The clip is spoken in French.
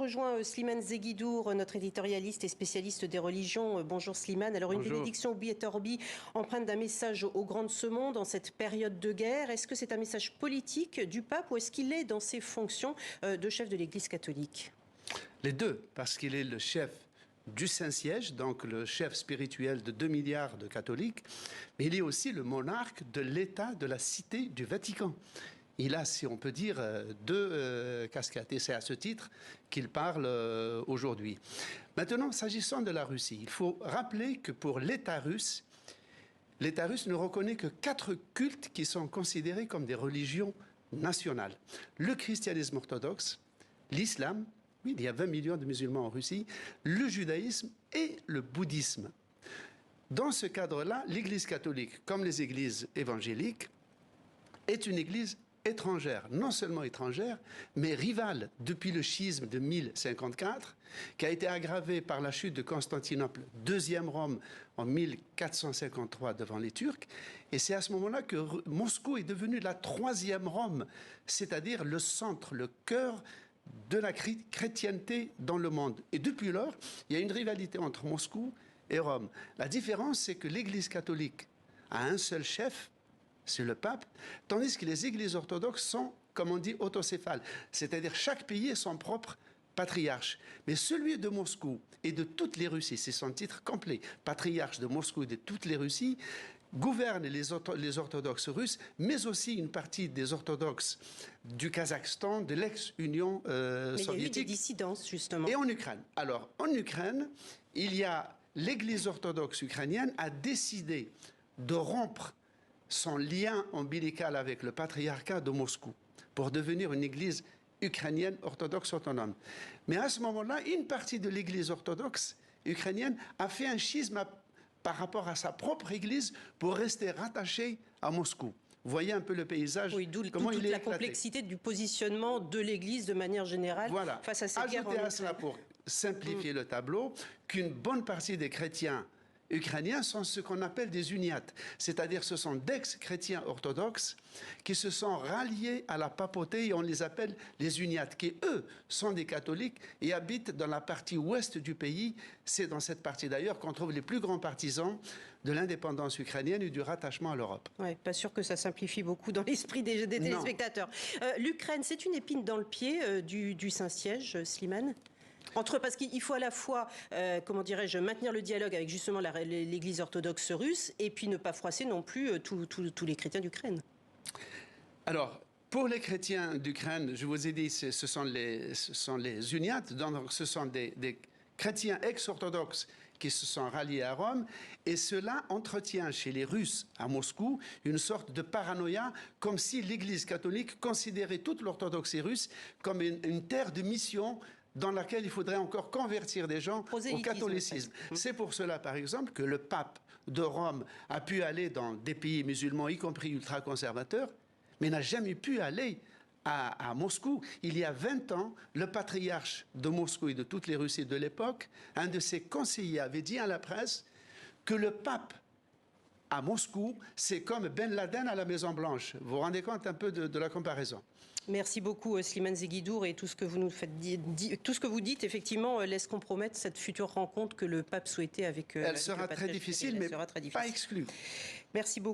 rejoint Slimane Zeguidour, notre éditorialiste et spécialiste des religions. Bonjour Slimane. Alors, une bénédiction Urbi et Orbi empreinte d'un message au grand de ce monde en cette période de guerre. Est-ce que c'est un message politique du pape ou est-ce qu'il est dans ses fonctions de chef de l'Église catholique? Les deux, parce qu'il est le chef du Saint-Siège, donc le chef spirituel de 2 milliards de catholiques, mais il est aussi le monarque de l'État de la Cité du Vatican. Il a, si on peut dire, deux casquettes, et c'est à ce titre qu'il parle aujourd'hui. Maintenant, s'agissant de la Russie, il faut rappeler que pour l'État russe ne reconnaît que 4 cultes qui sont considérés comme des religions nationales. Le christianisme orthodoxe, l'islam, oui, il y a 20 millions de musulmans en Russie, le judaïsme et le bouddhisme. Dans ce cadre-là, l'Église catholique, comme les églises évangéliques, est une église étrangère, non seulement étrangère, mais rivale depuis le schisme de 1054, qui a été aggravé par la chute de Constantinople, deuxième Rome, en 1453 devant les Turcs. Et c'est à ce moment-là que Moscou est devenu la 3e Rome, c'est-à-dire le centre, le cœur de la chrétienté dans le monde. Et depuis lors, il y a une rivalité entre Moscou et Rome. La différence, c'est que l'Église catholique a un seul chef, c'est le pape, tandis que les églises orthodoxes sont, comme on dit, autocéphales. C'est-à-dire chaque pays est son propre patriarche. Mais celui de Moscou et de toutes les Russies, c'est son titre complet, patriarche de Moscou et de toutes les Russies, gouverne les orthodoxes russes, mais aussi une partie des orthodoxes du Kazakhstan, de l'ex-Union soviétique. Mais il y a eu des dissidences, justement. Et en Ukraine. Alors, en Ukraine, il y a l'Église orthodoxe ukrainienne a décidé de rompre son lien ombilical avec le patriarcat de Moscou pour devenir une église ukrainienne orthodoxe autonome. Mais à ce moment-là, une partie de l'église orthodoxe ukrainienne a fait un schisme par rapport à sa propre église pour rester rattachée à Moscou. Vous voyez un peu le paysage, oui, comment il est la éclaté. complexité du positionnement de l'Église de manière générale face à cette guerre en Ukraine. Ajoutez à cela, pour simplifier le tableau, qu'une bonne partie des chrétiens ukrainiens sont ce qu'on appelle des uniates, c'est-à-dire ce sont d'ex-chrétiens orthodoxes qui se sont ralliés à la papauté et on les appelle les uniates, qui eux sont des catholiques et habitent dans la partie ouest du pays. C'est dans cette partie d'ailleurs qu'on trouve les plus grands partisans de l'indépendance ukrainienne et du rattachement à l'Europe. Oui, pas sûr que ça simplifie beaucoup dans l'esprit des téléspectateurs. L'Ukraine, c'est une épine dans le pied du Saint-Siège, Slimane ? Parce qu'il faut à la fois, comment dirais-je, maintenir le dialogue avec justement l'Église orthodoxe russe et puis ne pas froisser non plus tous les chrétiens d'Ukraine. Alors, pour les chrétiens d'Ukraine, je vous ai dit, ce sont les uniates, donc ce sont des chrétiens ex-orthodoxes qui se sont ralliés à Rome, et cela entretient chez les Russes à Moscou une sorte de paranoïa, comme si l'Église catholique considérait toute l'orthodoxie russe comme une terre de mission dans laquelle il faudrait encore convertir des gens au catholicisme. C'est pour cela, par exemple, que le pape de Rome a pu aller dans des pays musulmans, y compris ultra-conservateurs, mais n'a jamais pu aller à Moscou. Il y a 20 ans, le patriarche de Moscou et de toutes les Russies de l'époque, un de ses conseillers avait dit à la presse que le pape à Moscou, c'est comme Ben Laden à la Maison-Blanche. Vous vous rendez compte un peu de la comparaison? Merci beaucoup Slimane Zeguidour, et tout ce que vous nous tout ce que vous dites effectivement laisse compromettre cette future rencontre que le pape souhaitait avec. Elle sera très difficile, mais pas exclue. Merci beaucoup.